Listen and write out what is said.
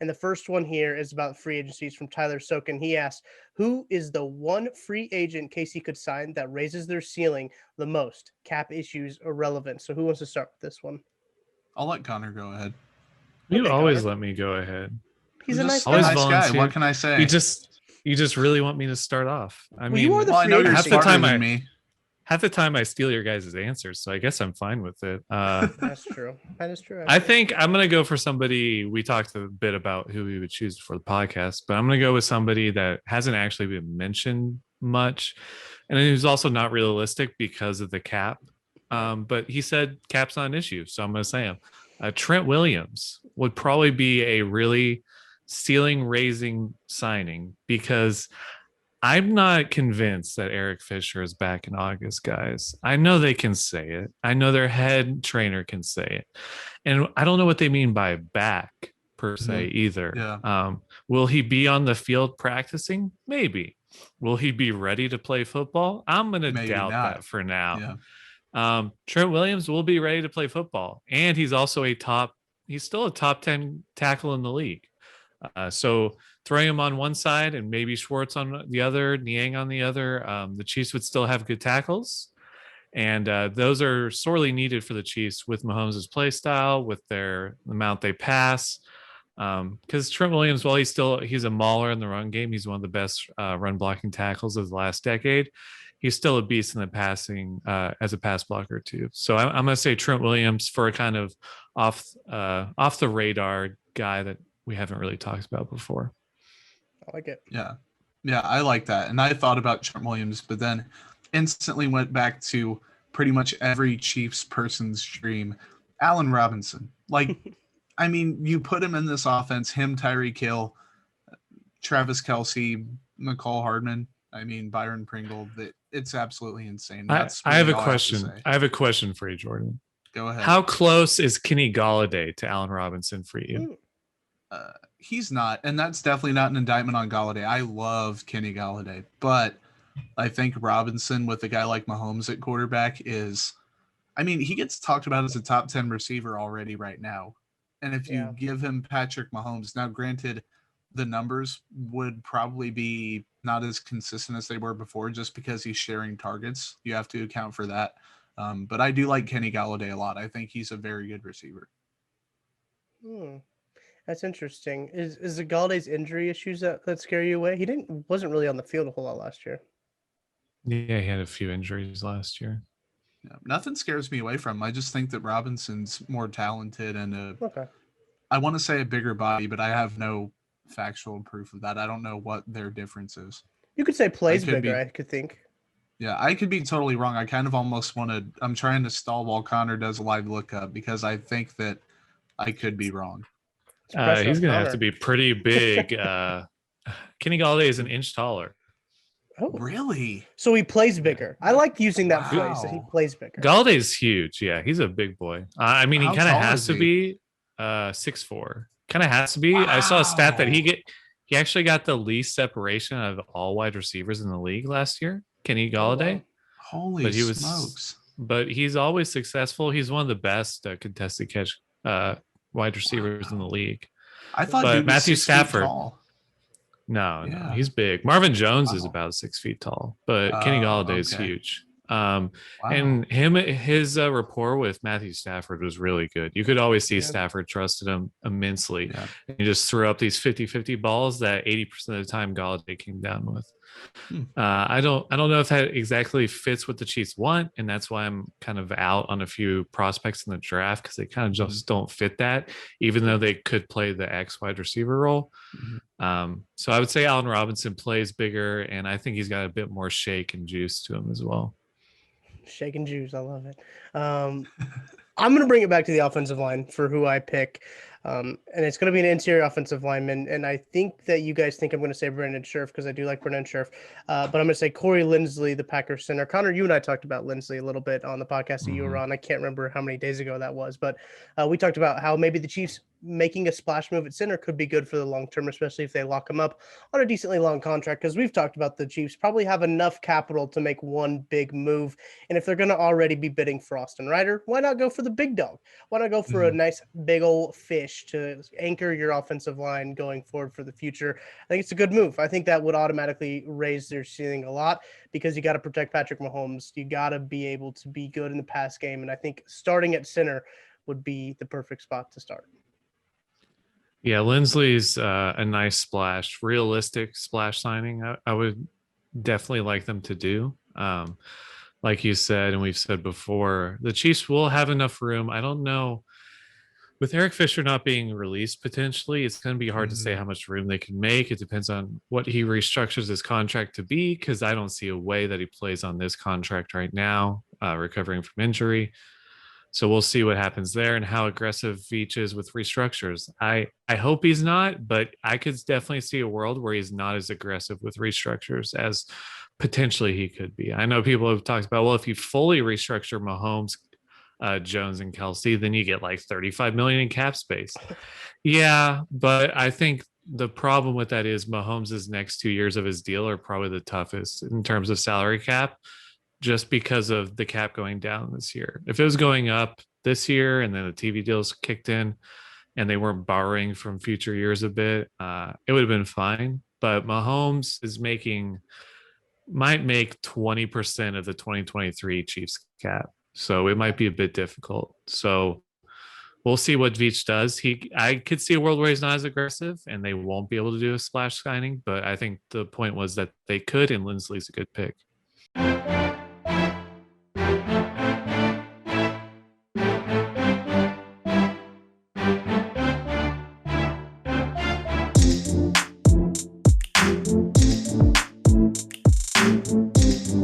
And the first one here is about free agencies from Tyler Sokin. He asks, who is the one free agent Casey could sign that raises their ceiling the most? Cap issues irrelevant. So who wants to start with this one? I'll let Connor go ahead. You Okay, always Connor. let me go ahead. He's I'm a just nice a guy. nice guy. volunteer. What can I say? You just really want me to start off. I Well, mean, you are the Well, I free know you're agent. half the smarter time than me. half the time I steal your guys' answers, so I guess I'm fine with it. That's true. That is true. I think I'm gonna go for somebody. We talked a bit about who we would choose for the podcast, but I'm gonna go with somebody that hasn't actually been mentioned much, and who's also not realistic because of the cap. But he said cap's not an issue, so I'm gonna say him. Trent Williams would probably be a really ceiling raising signing because I'm not convinced that Eric Fisher is back in August, guys. I know they can say it. I know their head trainer can say it. And I don't know what they mean by back per se either. Yeah. Will he be on the field practicing? Maybe. Will he be ready to play football? I'm going to doubt that for now. Yeah. Trent Williams will be ready to play football. And he's also he's still a top 10 tackle in the league. So throwing him on one side and maybe Schwartz on the other, Niang on the other, the Chiefs would still have good tackles. And those are sorely needed for the Chiefs with Mahomes' play style, with the amount they pass. Because Trent Williams, while he's a mauler in the run game, he's one of the best run blocking tackles of the last decade. He's still a beast in the passing as a pass blocker too. So I'm going to say Trent Williams for a kind of off the radar guy that we haven't really talked about before. I like it. Yeah, I like that. And I thought about Trent Williams, but then instantly went back to pretty much every Chiefs person's dream, Allen Robinson. Like, I mean, you put him in this offense, him, Tyreek Hill, Travis Kelce, McCall Hardman, I mean, Byron Pringle. It's absolutely insane. I have a question. I have a question for you, Jordan. Go ahead. How close is Kenny Golladay to Allen Robinson for you? He's not, and that's definitely not an indictment on Golladay. I love Kenny Golladay, but I think Robinson with a guy like Mahomes at quarterback is, I mean, he gets talked about as a top 10 receiver already right now. And if you give him Patrick Mahomes, now granted, the numbers would probably be not as consistent as they were before just because he's sharing targets. You have to account for that. But I do like Kenny Golladay a lot. I think he's a very good receiver. That's interesting. Is the Galladay's injury issues that scare you away? He wasn't really on the field a whole lot last year. Yeah, he had a few injuries last year. Yeah, nothing scares me away from him. I just think that Robinson's more talented and okay. I want to say a bigger body, but I have no factual proof of that. I don't know what their difference is. You could say plays bigger, I could think. Yeah, I could be totally wrong. I kind of almost I'm trying to stall while Connor does a live lookup because I think that I could be wrong. He's going to have to be pretty big. Kenny Golladay is an inch taller. Oh, really? So he plays bigger. I like using that phrase that he plays bigger. Galladay's huge. Yeah, he's a big boy. I mean, he kind of has to be 6'4". Kind of has to be. Wow. I saw a stat that he actually got the least separation of all wide receivers in the league last year. Kenny Golladay. Oh, wow. Holy smokes! But he's always successful. He's one of the best contested catch wide receivers in the league. I thought Matthew Stafford. No, he's big. Marvin Jones is about 6 feet tall, but Kenny Golladay is huge. And his rapport with Matthew Stafford was really good. You could always see Stafford trusted him immensely. Yeah. He just threw up these 50-50 balls that 80% of the time Golladay came down with. I don't know if that exactly fits what the Chiefs want, and that's why I'm kind of out on a few prospects in the draft because they kind of just don't fit that, even though they could play the X wide receiver role. So I would say Allen Robinson plays bigger, and I think he's got a bit more shake and juice to him as well. Shake and juice, I love it. I'm going to bring it back to the offensive line for who I pick. And it's going to be an interior offensive lineman. And I think that you guys think I'm going to say Brendan Scherf because I do like Brendan Scherf. But I'm going to say Corey Linsley, the Packers center. Connor, you and I talked about Linsley a little bit on the podcast that you were on. I can't remember how many days ago that was. But we talked about how maybe the Chiefs making a splash move at center could be good for the long term, especially if they lock him up on a decently long contract. Because we've talked about the Chiefs probably have enough capital to make one big move. And if they're going to already be bidding for Austin Ryder, why not go for the big dog? Why not go for a nice big old fish to anchor your offensive line going forward for the future? I think it's a good move. I think that would automatically raise their ceiling a lot because you got to protect Patrick Mahomes. You got to be able to be good in the pass game. And I think starting at center would be the perfect spot to start. Yeah, Lindsley's a nice splash, realistic splash signing. I would definitely like them to do. Like you said, and we've said before, the Chiefs will have enough room. I don't know. With Eric Fisher not being released potentially, it's going to be hard to say how much room they can make. It depends on what he restructures his contract to be, because I don't see a way that he plays on this contract right now, recovering from injury. So we'll see what happens there and how aggressive Veach is with restructures. I hope he's not, but I could definitely see a world where he's not as aggressive with restructures as potentially he could be. I know people have talked about, well, if you fully restructure Mahomes, Jones, and Kelsey, then you get like 35 million in cap space. Yeah, but I think the problem with that is Mahomes' next 2 years of his deal are probably the toughest in terms of salary cap, just because of the cap going down this year. If it was going up this year and then the TV deals kicked in and they weren't borrowing from future years a bit, it would have been fine. But Mahomes might make 20% of the 2023 Chiefs cap. So it might be a bit difficult. So we'll see what Veach does. I could see a world where he's not as aggressive and they won't be able to do a splash signing. But I think the point was that they could, and Lindsley's a good pick.